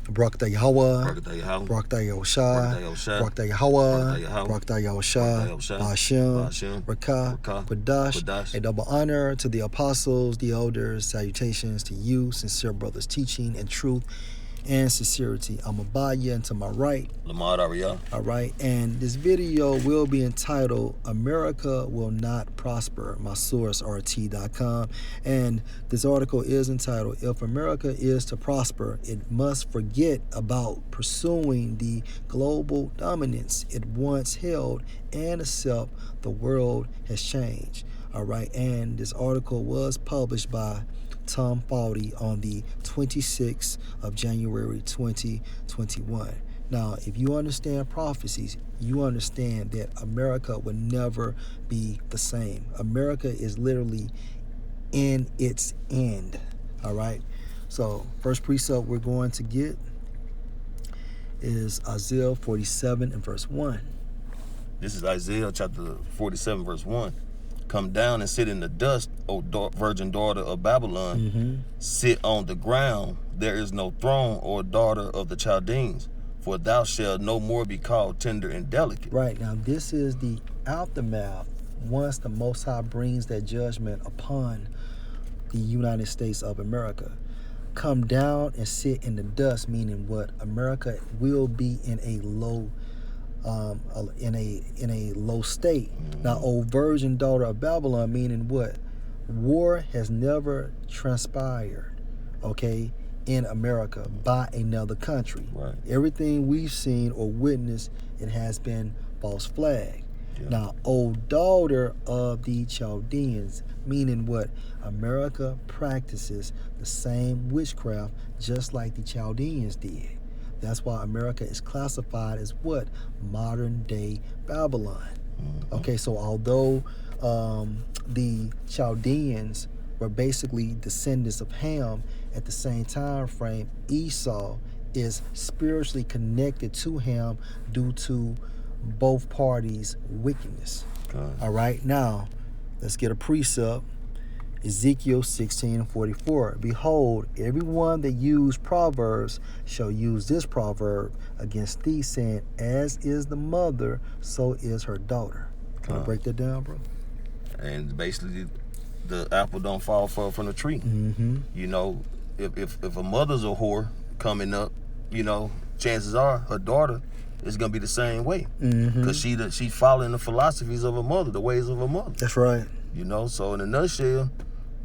Barakatah Yahweh, Barakatah Yahushua, Barakatah Yahweh, Barakatah Yahushua, Ba'ashem, Rakah, Quadash. A double honor to the apostles, the elders, salutations to you, sincere brothers teaching in truth and sincerity. I'm Abaya, and to my right, Lamar Aria. All right, and this video will be entitled America Will Not Prosper, my source RT.com. And this article is entitled, If America is to prosper, it must forget about pursuing the global dominance it once held and accept the world has changed. All right, and this article was published by Tom Fauci on the 26th of January 2021. Now, if you understand prophecies, you understand that America will never be the same. America is literally in its end. All right. So, first precept we're going to get is Isaiah 47 and verse 1. This is Isaiah chapter 47, verse 1. Come down and sit in the dust, O virgin daughter of Babylon. Mm-hmm. Sit on the ground. There is no throne or daughter of the Chaldeans, for thou shalt no more be called tender and delicate. Right. Now, this is the aftermath once the Most High brings that judgment upon the United States of America. Come down and sit in the dust, meaning what? America will be in a low low state. Mm-hmm. Now, O virgin daughter of Babylon, meaning what? War has never transpired, okay, in America by another country. Right. Everything we've seen or witnessed, it has been false flag. Yeah. Now, O daughter of the Chaldeans, meaning what? America practices the same witchcraft just like the Chaldeans did. That's why America is classified as what? Modern day Babylon. Mm-hmm. Okay, so although the Chaldeans were basically descendants of Ham, at the same time frame, Esau is spiritually connected to Ham due to both parties' wickedness. Okay. All right, now let's get a precept. Ezekiel 16:44. Behold, everyone that used proverbs shall use this proverb against thee, saying, as is the mother, so is her daughter. Can I break that down, bro? And basically, the apple don't fall far from the tree. Mm-hmm. You know, if a mother's a whore coming up, you know, chances are her daughter is gonna be the same way, because she's following the philosophies of her mother, the ways of her mother. That's right. You know, so in a nutshell,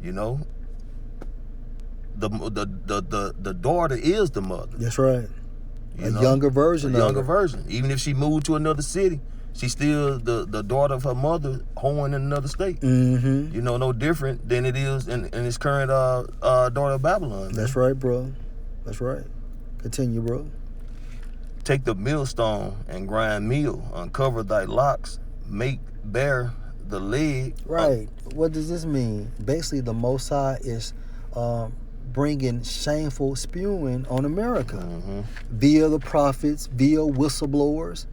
you know, the daughter is the mother. That's right. A younger version. Even if she moved to another city, she's still the daughter of her mother, hoeing in another state. Mm-hmm. You know, no different than it is in its current daughter of Babylon. That's right, bro. That's right. Continue, bro. Take the millstone and grind meal, uncover thy locks, make bare the leg. Right. What does this mean? Basically, the Most High is bringing shameful spewing on America via the prophets, via whistleblowers,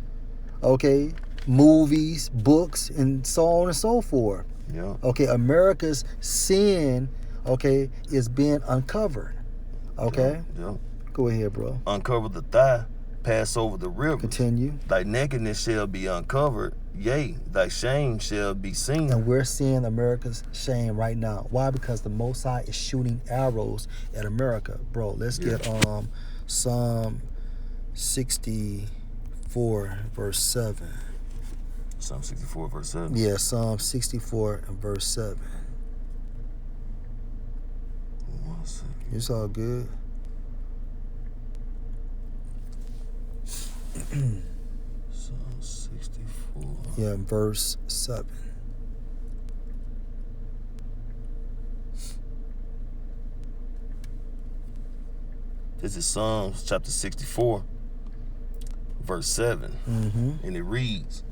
okay, movies, books, and so on and so forth. Yeah. Okay, America's sin, okay, is being uncovered. Okay? Yeah. Go ahead, bro. Uncover the thigh, pass over the river. Continue. Thy nakedness shall be uncovered, yea, thy shame shall be seen. And we're seeing America's shame right now. Why? Because the Most High is shooting arrows at America. Bro, let's get Psalm 64, verse 7. Psalm 64, verse 7. Yeah, Psalm 64 and verse 7. 1 second. It's all good. Psalm 64. Yeah, verse 7. This is Psalms chapter 64, verse 7. And it reads,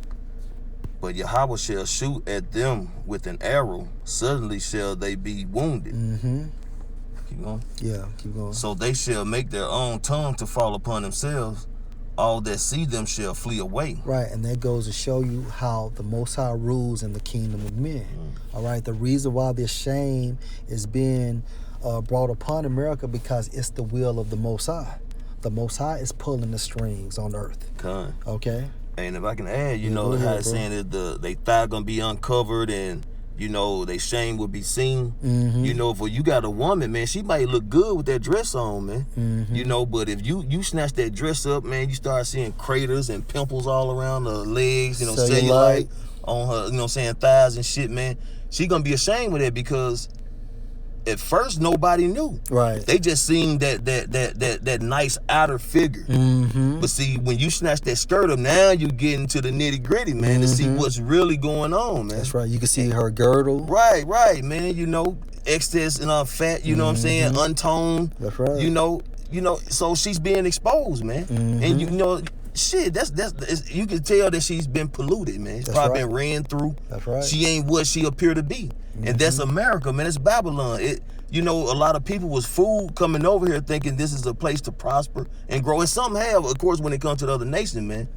But Yahweh shall shoot at them with an arrow, suddenly shall they be wounded. Keep going. Yeah, keep going. So they shall make their own tongue to fall upon themselves. All that see them shall flee away. Right, and that goes to show you how the Most High rules in the kingdom of men. All right, the reason why this shame is being brought upon America, because it's the will of the Most High. The Most High is pulling the strings on earth. Con. Okay? And if I can add, you Yeah, know, go how ahead, it's bro. saying that they thigh gonna be uncovered and, you know, they shame will be seen. Mm-hmm. You know, if you got a woman, man, she might look good with that dress on, man. Mm-hmm. You know, but if you snatch that dress up, man, you start seeing craters and pimples all around her legs, you know, cellulite on her, you know what I'm saying, thighs and shit, man. She gonna be ashamed of that because at first nobody knew. Right. They just seen that nice outer figure. Mm-hmm. But see, when you snatch that skirt up, now you get into the nitty gritty, man, to see what's really going on, man. That's right. You can see her girdle. Right, man. You know, excess and fat. You know what I'm saying? Untoned. That's right. You know. So she's being exposed, man. And you know, shit. That's you can tell that she's been polluted, man. She's probably been ran through. That's right. She ain't what she appeared to be, and that's America, man. It's Babylon. You know, a lot of people was fooled coming over here thinking this is a place to prosper and grow. And some have, of course, when it comes to the other nation, man.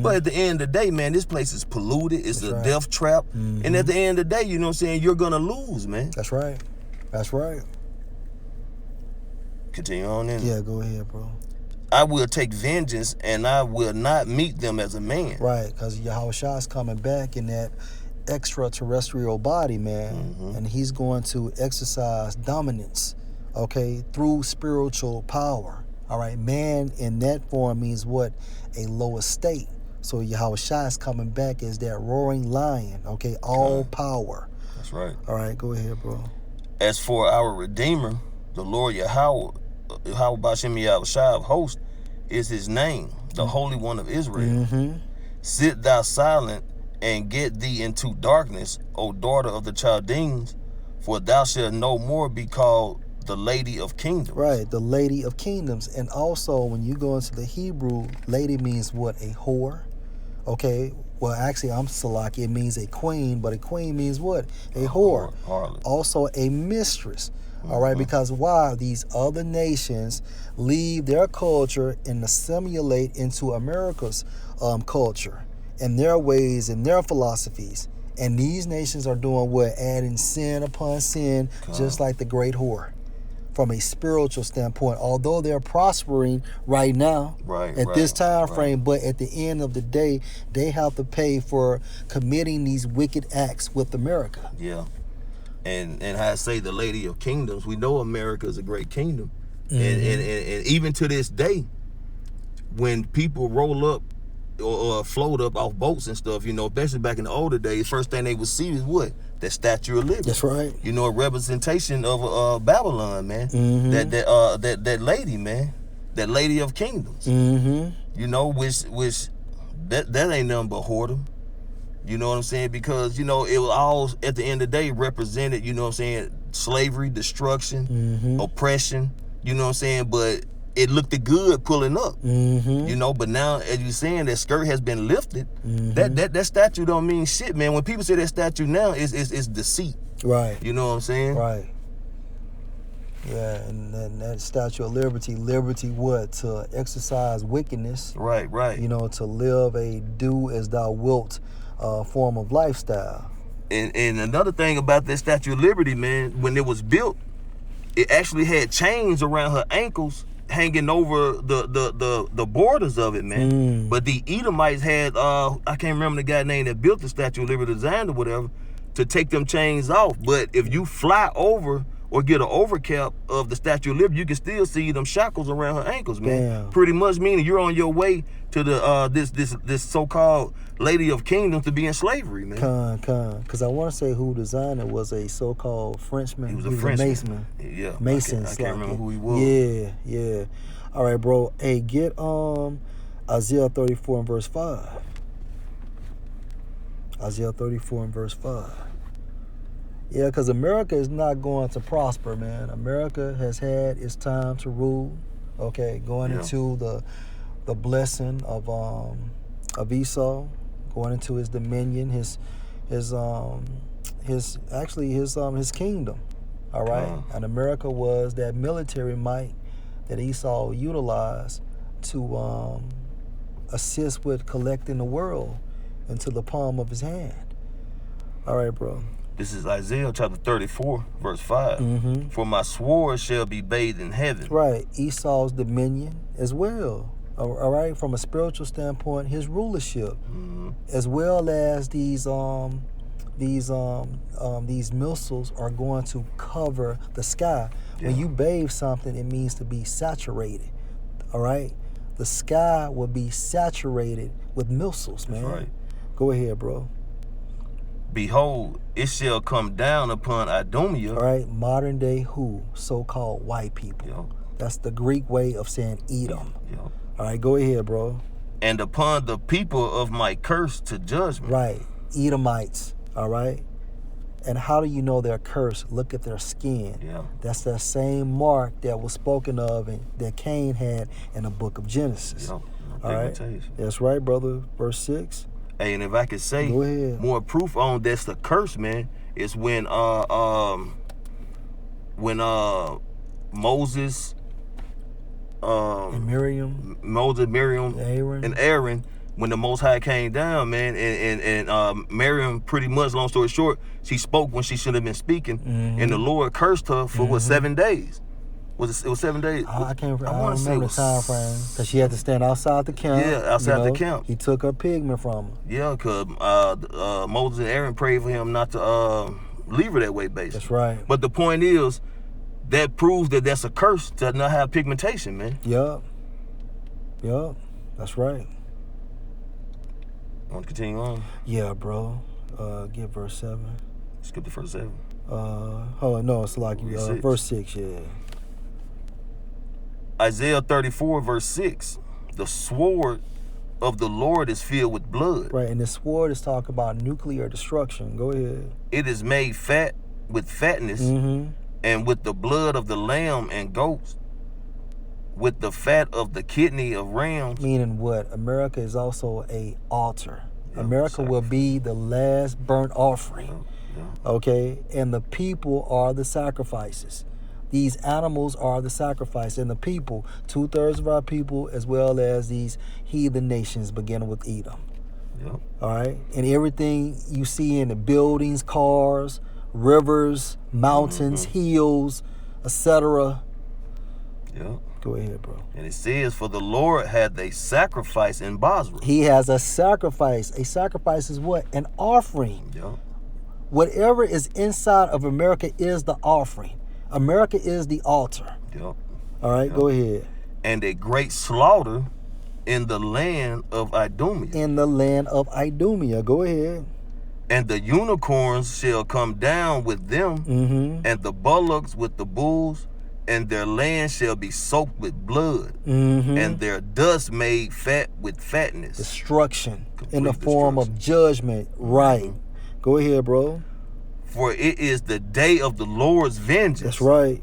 But at the end of the day, man, this place is polluted. It's a death trap. And at the end of the day, you know what I'm saying, you're going to lose, man. That's right. That's right. Continue on in. Yeah, go ahead, bro. I will take vengeance and I will not meet them as a man. Right, because Yahushua is coming back in that extraterrestrial body, man, and he's going to exercise dominance, okay, through spiritual power. All right, man in that form means what? A lower state. So Yahushua is coming back as that roaring lion, okay, all power. That's right. All right, go ahead, bro. As for our Redeemer, the Lord Yahweh Ba'Shem Yahushua of hosts is his name, the Holy One of Israel. Sit thou silent and get thee into darkness, O daughter of the Chaldeans, for thou shalt no more be called the Lady of Kingdoms. Right, the Lady of Kingdoms. And also, when you go into the Hebrew, lady means what? A whore. Okay, well, actually, I'm Salaki. It means a queen, but a queen means what? A whore. Harlot. Also, a mistress. All right, because why? These other nations leave their culture and assimilate into America's culture and their ways and their philosophies. And these nations are doing what? Adding sin upon sin, just like the great whore. From a spiritual standpoint, although they're prospering right now at this time frame, but at the end of the day, they have to pay for committing these wicked acts with America. Yeah. And how I say the Lady of Kingdoms, we know America is a great kingdom. And even to this day, when people roll up or float up off boats and stuff, you know, especially back in the older days, first thing they would see is what? That Statue of Liberty. That's right. You know, a representation of Babylon, man. That lady, man. That Lady of Kingdoms. You know, which that ain't nothing but whoredom. You know what I'm saying? Because, you know, it was all, at the end of the day, represented, you know what I'm saying, slavery, destruction, oppression, you know what I'm saying? But it looked good pulling up, you know? But now, as you're saying, that skirt has been lifted. That statue don't mean shit, man. When people say that statue now, it's deceit. Right. You know what I'm saying? Right. Yeah, and then that Statue of Liberty what? To exercise wickedness. Right. You know, to live a do as thou wilt form of lifestyle. And another thing about that Statue of Liberty, man, when it was built, it actually had chains around her ankles hanging over the borders of it, man. But the Edomites had, I can't remember the guy name that built the Statue of Liberty, designed or whatever, to take them chains off. But if you fly over or get an overcap of the Statue of Liberty, you can still see them shackles around her ankles, man. Damn. Pretty much meaning you're on your way to the this so-called Lady of Kingdoms to be in slavery, man. Because I want to say who designed it was a so-called Frenchman. He was a Frenchman. Mason. Yeah. Mason. I can't remember who he was. Yeah. All right, bro. Hey, get Isaiah 34 and verse 5. Isaiah 34 and verse 5. Yeah, because America is not going to prosper, man. America has had its time to rule. Okay, going into the blessing of Esau, going into his dominion, his kingdom. All right, and America was that military might that Esau utilized to assist with collecting the world into the palm of his hand. All right, bro. This is Isaiah chapter 34, verse 5. For my sword shall be bathed in heaven. Right. Esau's dominion as well. All right. From a spiritual standpoint, his rulership, as well as these missiles are going to cover the sky. When you bathe something, it means to be saturated. All right. The sky will be saturated with missiles, man. That's right. Go ahead, bro. Behold, it shall come down upon Idumea. All right, modern day who? So-called white people. Yep. That's the Greek way of saying Edom. Yep. All right, go ahead, bro. And upon the people of my curse to judgment. Right, Edomites. All right. And how do you know they're cursed? Look at their skin. Yeah. That's that same mark that was spoken of and that Cain had in the book of Genesis. Yep. All right. That's right, brother. Verse 6. Hey, and if I could say Go ahead. more proof on that's the curse, man, is when Moses And Miriam, and Aaron, when the Most High came down, man, and Miriam, pretty much, long story short, she spoke when she should have been speaking, and the Lord cursed her for what, 7 days? It was 7 days. I don't remember the time frame, because she had to stand outside the camp. Yeah, outside the camp. He took her pigment from her. Yeah, because Moses and Aaron prayed for him not to leave her that way, basically. That's right. But the point is, that proves that that's a curse to not have pigmentation, man. Yup. That's right. Want to continue on? Yeah, bro. Get verse 7. Skip the first 7. Oh, no, it's like verse 6, yeah. Isaiah 34, verse 6. The sword of the Lord is filled with blood. Right, and the sword is talking about nuclear destruction. Go ahead. It is made fat with fatness, and with the blood of the lamb and goats, with the fat of the kidney of rams. Meaning what? America is also a altar. Yeah, America will be the last burnt offering. Yeah. Okay? And the people are the sacrifices. These animals are the sacrifice, and the people, 2/3 of our people, as well as these heathen nations, beginning with Edom. Yep. All right? And everything you see in the buildings, cars, rivers, mountains, hills, etc. Yep. Go ahead, bro. And it says, for the Lord had a sacrifice in Bozrah. He has a sacrifice. A sacrifice is what? An offering. Yep. Whatever is inside of America is the offering. America is the altar. Yep. All right, go ahead. And a great slaughter in the land of Idumea. In the land of Idumea. Go ahead. And the unicorns shall come down with them, and the bullocks with the bulls, and their land shall be soaked with blood, and their dust made fat with fatness. Destruction. Complete In the form of judgment. Right. Go ahead, bro. For it is the day of the Lord's vengeance. That's right.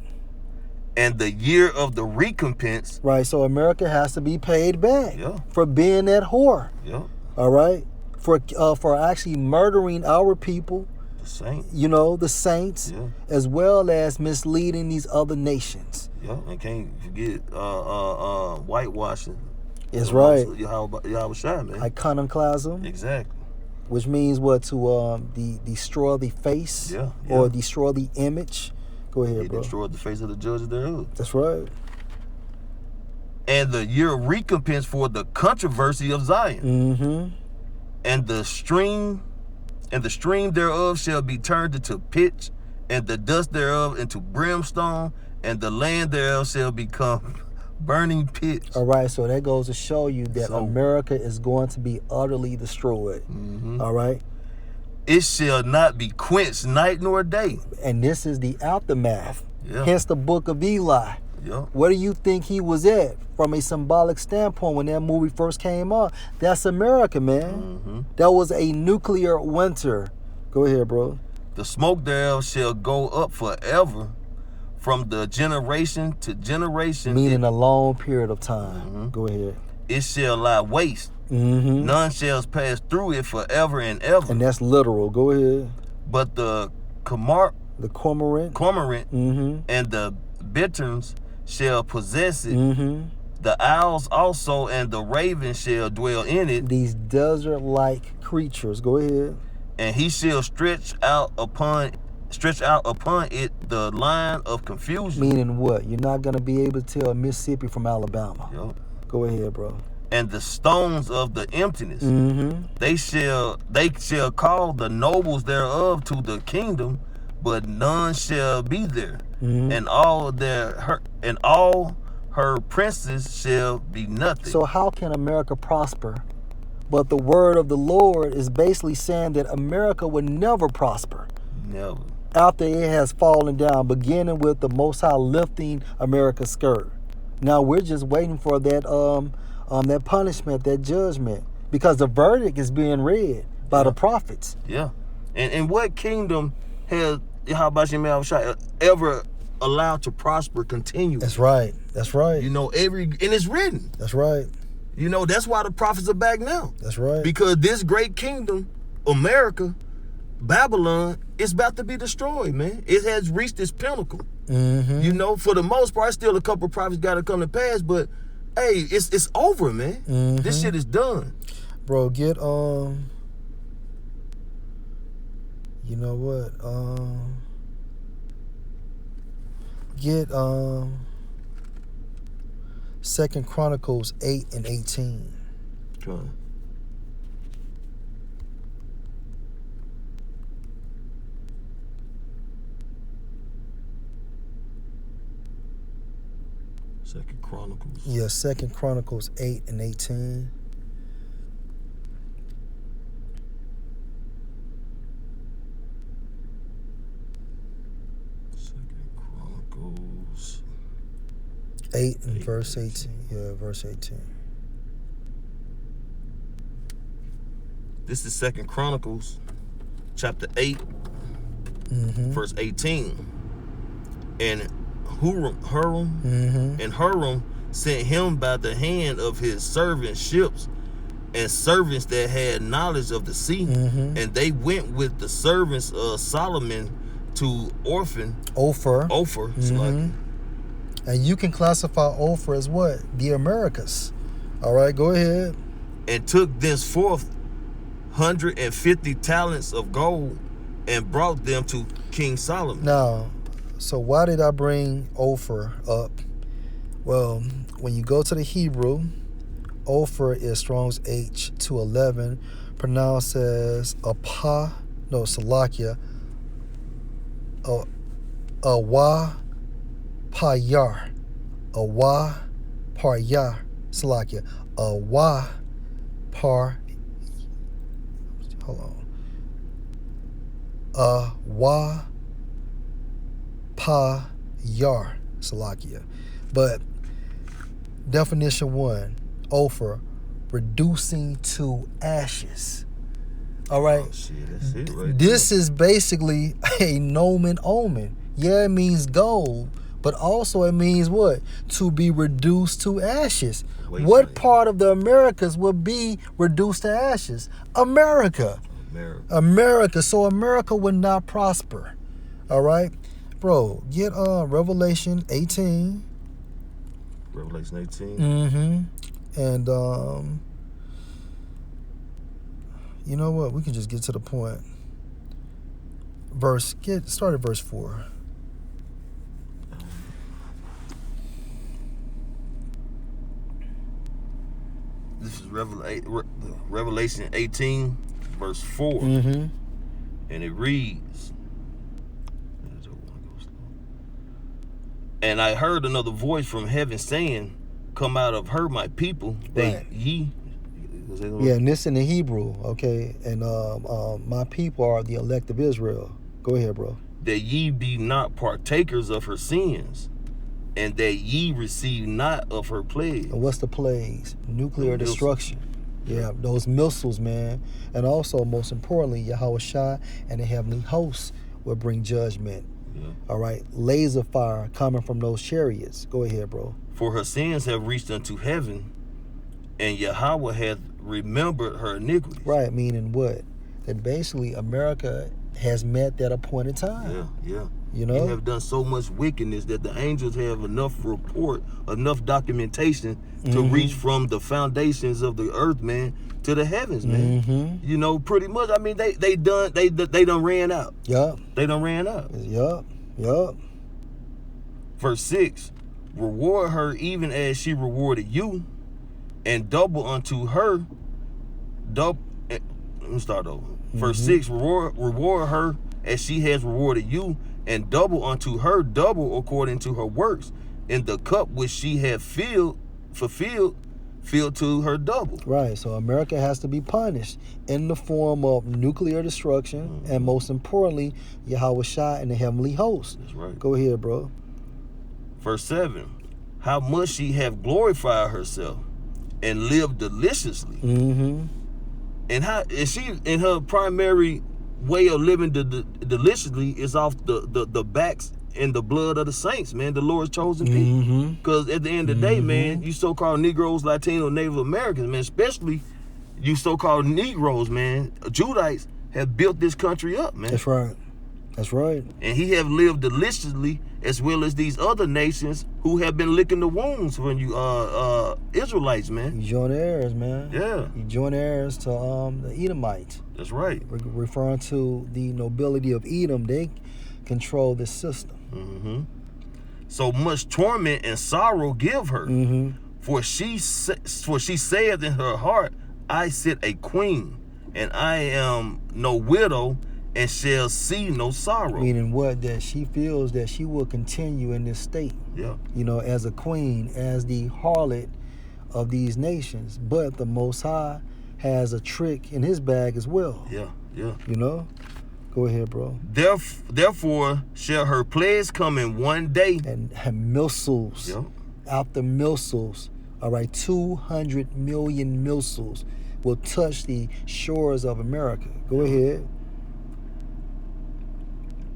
And the year of the recompense. Right, so America has to be paid back for being that whore. Yeah. All right? For actually murdering our people. The saints. You know, the saints. Yeah. As well as misleading these other nations. Yeah, and can't forget whitewashing. That's right. Yahweh Shai, man. Iconoclasm. Exactly. Which means what? To destroy the face or destroy the image. Go ahead, bro. Destroyed the face of the judges thereof. That's right. And the year of recompense for the controversy of Zion. And the stream thereof shall be turned into pitch, and the dust thereof into brimstone, and the land thereof shall become burning pitch. All right, so that goes to show you that America is going to be utterly destroyed. All right. It shall not be quenched night nor day. And this is the aftermath. Yeah. Hence the book of Eli. Yeah. Where do you think he was at from a symbolic standpoint when that movie first came out? That's America, man. That was a nuclear winter. Go ahead, bro. The smoke thereof shall go up forever, from the generation to generation. Meaning a long period of time. Go ahead. It shall lie waste. None shall pass through it forever and ever. And that's literal. Go ahead. But the cormorant and the bitterns shall possess it. The owls also and the ravens shall dwell in it. These desert-like creatures. Go ahead. and he shall stretch out upon it the line of confusion. Meaning what? You're not gonna be able to tell Mississippi from Alabama. Yep. Go ahead, bro. And the stones of the emptiness, Mm-hmm. they shall call the nobles thereof to the kingdom, but none shall be there. Mm-hmm. And all her princes shall be nothing. So how can America prosper? But the word of the Lord is basically saying that America would never prosper. Never. After it has fallen down, beginning with the Most High lifting America's skirt. Now we're just waiting for that that punishment, that judgment, because the verdict is being read by the prophets. Yeah. And what kingdom has ever allowed to prosper continually? That's right. That's right. You know, and it's written. That's right. You know, that's why the prophets are back now. That's right. Because this great kingdom, America, Babylon, is about to be destroyed, man. It has reached its pinnacle. Mm-hmm. You know, for the most part, still a couple of prophets got to come to pass, but hey, it's over, man. Mm-hmm. This shit is done. Bro, get you know what? Get 2 Chronicles 8 and 18. Okay. Second Chronicles. Yeah, 2 Chronicles 8 and 18. Second Chronicles 8 and verse 18. Yeah, verse 18. This is 2 Chronicles chapter 8, Mm-hmm. verse 18. And Huram Mm-hmm. and Huram sent him by the hand of his servant ships and servants that had knowledge of the sea. Mm-hmm. And they went with the servants of Solomon to Ophir. Mm-hmm. And you can classify Ophir as what? The Americas. All right, go ahead. And took thenceforth 150 talents of gold and brought them to King Solomon. Now, so why did I bring Ophir up? Well, when you go to the Hebrew, Ophir is Strong's H211, pronounced as Salakia, Awa Payar, Salakia, Awa Par. Hold on. Awa Payar, Salakia. But definition 1, Ophir, reducing to ashes. All right. Oh, shit, that's it right This is basically a nomen omen. Yeah, it means gold, but also it means what? To be reduced to ashes. What part of the Americas would be reduced to ashes? America. So America would not prosper. All right, bro. Get Revelation 18. Revelation 18. Mm-hmm. And you know what? We can just get to the point. Start at verse 4. This is Revelation 18, verse 4. Mm-hmm. And it reads, and I heard another voice from heaven saying, come out of her, my people, that ye. Yeah, and this in the Hebrew, okay? And my people are the elect of Israel. Go ahead, bro. That ye be not partakers of her sins, and that ye receive not of her plagues. And what's the plagues? Nuclear destruction. Yeah, those missiles, man. And also, most importantly, Yahweh Shai and the heavenly hosts will bring judgment. Yeah. All right, laser fire coming from those chariots. Go ahead, bro. For her sins have reached unto heaven, and Yahweh hath remembered her iniquities. Right, meaning what? That basically America has met that appointed time. Yeah. You know? And have done so much wickedness that the angels have enough report, enough documentation to reach from the foundations of the earth, man, to the heavens, man. You know, pretty much. I mean, they done ran out. Yup. They done ran out. Yup. Verse 6, reward her even as she rewarded you, and double unto her. Let me start over. Verse 6, reward her as she has rewarded you, and double unto her double according to her works. In the cup which she had filled to her double. Right, so America has to be punished in the form of nuclear destruction, and most importantly, Yahweh Shai and the heavenly host. That's right. Go ahead, bro. Verse 7, how much she have glorified herself and lived deliciously. And she, in her primary way of living deliciously, is off the backs and the blood of the saints, man, the Lord's chosen people. Because at the end of the day, man, you so-called Negroes, Latino, Native Americans, man, especially you so-called Negroes, man, Judites, have built this country up, man. That's right. That's right. And he have lived deliciously, as well as these other nations who have been licking the wounds from you Israelites, man. You join heirs, man. Yeah. You join heirs to the Edomites. That's right. Referring to the nobility of Edom, they control this system. So much torment and sorrow give her, for she saith in her heart, I sit a queen, and I am no widow, and shall see no sorrow. Meaning what? That she feels that she will continue in this state. Yeah. You know, as a queen, as the harlot of these nations. But the Most High has a trick in his bag as well. Yeah. You know? Go ahead, bro. Therefore shall her plagues come in one day. And missiles. Yeah. After missiles. All right, 200 million missiles will touch the shores of America. Go ahead.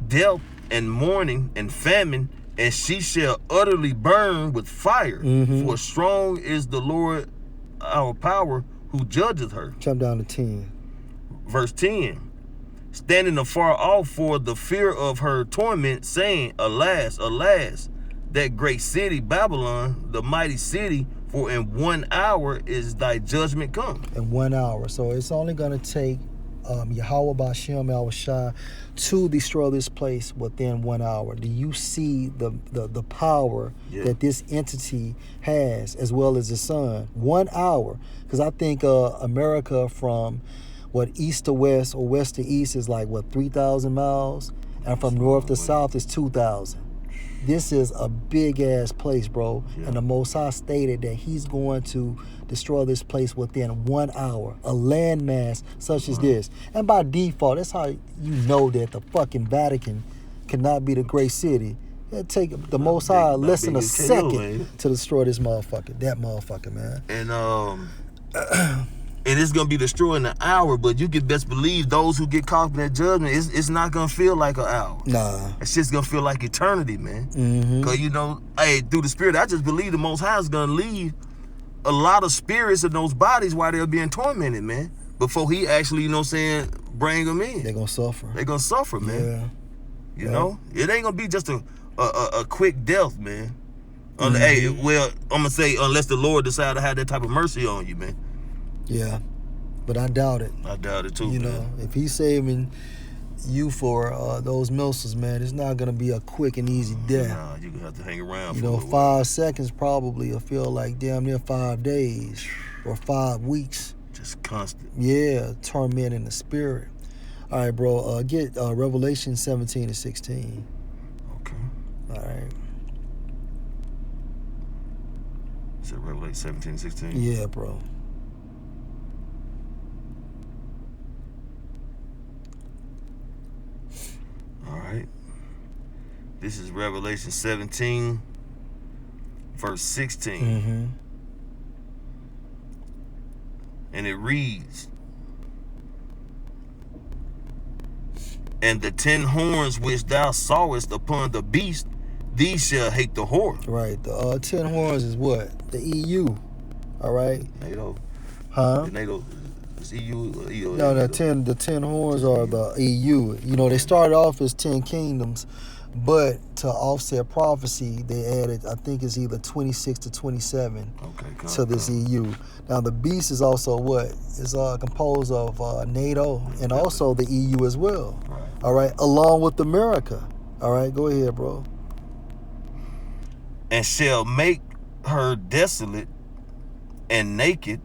Death and mourning and famine, and she shall utterly burn with fire. For strong is the Lord our power, who judgeth her. Jump down to 10. Verse 10. Standing afar off for the fear of her torment, saying, Alas, alas, that great city, Babylon, the mighty city, for in 1 hour is thy judgment come. In 1 hour. So it's only going to take Yahweh Ba'Shem Yahweh Shai to destroy this place within 1 hour. Do you see the power that this entity has, as well as the sun? 1 hour. Because I think America from east to west or west to east is like 3,000 miles, and from north to south is 2,000. This is a big ass place, bro. And the Most High stated that he's going to destroy this place within 1 hour. A landmass such as this. And by default, that's how you know that the fucking Vatican cannot be the great city. It'll take the Most High less than a second to destroy this motherfucker. That motherfucker, man. And it's gonna be destroyed in an hour, but you can best believe those who get caught in that judgment, it's not gonna feel like an hour. Nah. It's just gonna feel like eternity, man. Cause you know, hey, through the Spirit, I just believe the Most High is gonna leave a lot of spirits in those bodies while they're being tormented, man. Before he actually, you know what I'm saying, bring them in. They're gonna suffer. They're gonna suffer, man. Yeah. You know? It ain't gonna be just a quick death, man. Hey, well, I'm gonna say unless the Lord decide to have that type of mercy on you, man. Yeah, but I doubt it. I doubt it too, You know, if he's saving you for those missiles, man, it's not gonna be a quick and easy death. Nah, you gonna have to hang around. You for know, a while. 5 seconds probably will feel like damn near 5 days or 5 weeks. Just constant. Yeah, torment in the spirit. All right, bro. Get Revelation 17 and 16. Okay. All right. Is it Revelation 17 and 16? Yeah, bro. All right. This is Revelation 17, verse 16. And it reads, and the 10 horns which thou sawest upon the beast, these shall hate the whore. Right. The 10 horns is what? The EU. All right. NATO. Huh? The NATO. It's EU. No, the 10 horns are the EU. You know, they started off as 10 kingdoms, But to offset prophecy, they added, I think it's either 26 to 27 to this EU. Now, the beast is also what? It's composed of NATO and also the EU as well. Right. All right, along with America. All right, go ahead, bro. And shall make her desolate and naked,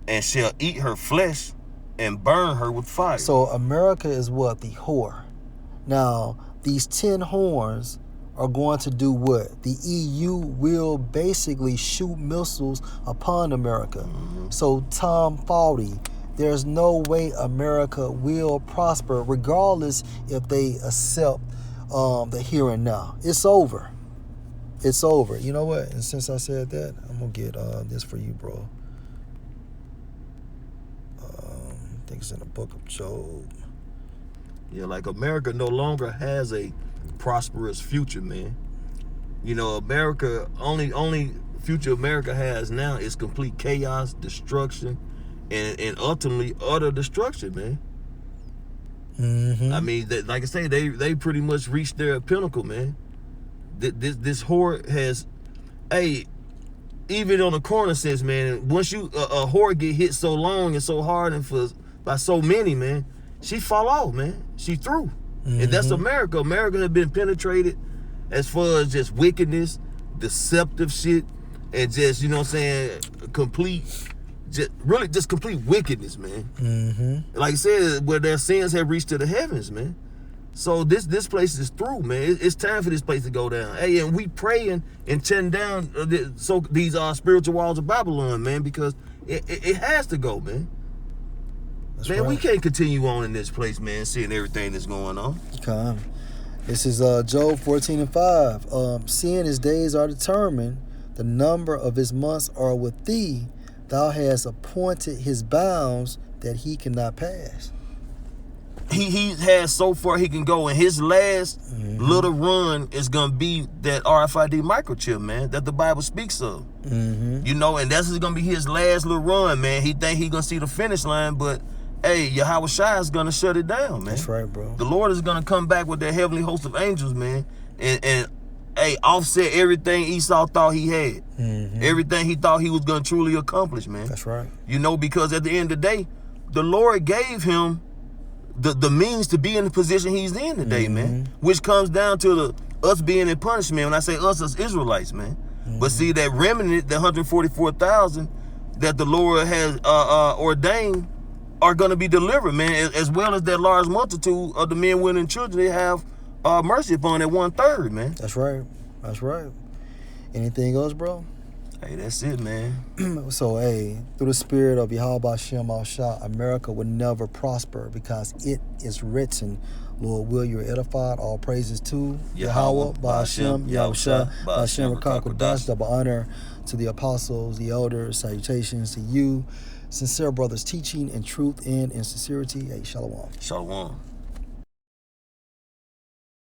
and shall eat her flesh and burn her with fire. So America is what? The whore. Now, these 10 horns are going to do what? The EU will basically shoot missiles upon America. Mm-hmm. So Tom Fauci, there's no way America will prosper regardless if they accept the here and now. It's over. It's over. You know what? And since I said that, I'm going to get this for you, bro. I think it's in the book of Job. Yeah, like America no longer has a prosperous future, man. You know, America, only future America has now is complete chaos, destruction, and ultimately utter destruction, man. Mm-hmm. I mean, like I say, they pretty much reached their pinnacle, man. This whore has, even on the corner sense, man, once you a whore get hit so long and so hard and by so many, man, she fall off, man. She through. Mm-hmm. And that's America. America has been penetrated as far as just wickedness, deceptive shit, and just, you know what I'm saying, complete wickedness, man. Mm-hmm. Like I said, where their sins have reached to the heavens, man. So this place is through, man. It's time for this place to go down. Hey, and we praying and tearing down these spiritual walls of Babylon, man, because it has to go, man. That's man, right. We can't continue on in this place, man, seeing everything that's going on. Okay. This is Job 14:5. Seeing his days are determined, the number of his months are with thee. Thou hast appointed his bounds that he cannot pass. He has so far he can go, and his last little run is gonna be that RFID microchip, man, that the Bible speaks of. Mm-hmm. You know, and that's gonna be his last little run, man. He think he gonna see the finish line, but hey, Yahweh Shai is gonna shut it down, man. That's right, bro. The Lord is gonna come back with that heavenly host of angels, man, and offset everything Esau thought he had, everything he thought he was gonna truly accomplish, man. That's right. You know, because at the end of the day, the Lord gave him the means to be in the position he's in today, man, which comes down to us being in punishment. When I say us as Israelites, man, but see that remnant, the 144,000 that the Lord has ordained are going to be delivered, man, as well as that large multitude of the men, women, and children they have mercy upon at 1/3, man. That's right. That's right. Anything else, bro? Hey, that's it, man. So, hey, through the spirit of Yahweh Shem Al-Shah, America will never prosper because it is written, Lord, will you edified? All praises to Yahweh, Ba'ashem, Yahushua, Ba'ashem, Rakah, Kodash, double honor to the apostles, the elders, salutations to you, sincere brothers teaching in truth and in sincerity. Hey, shalom. Shalom.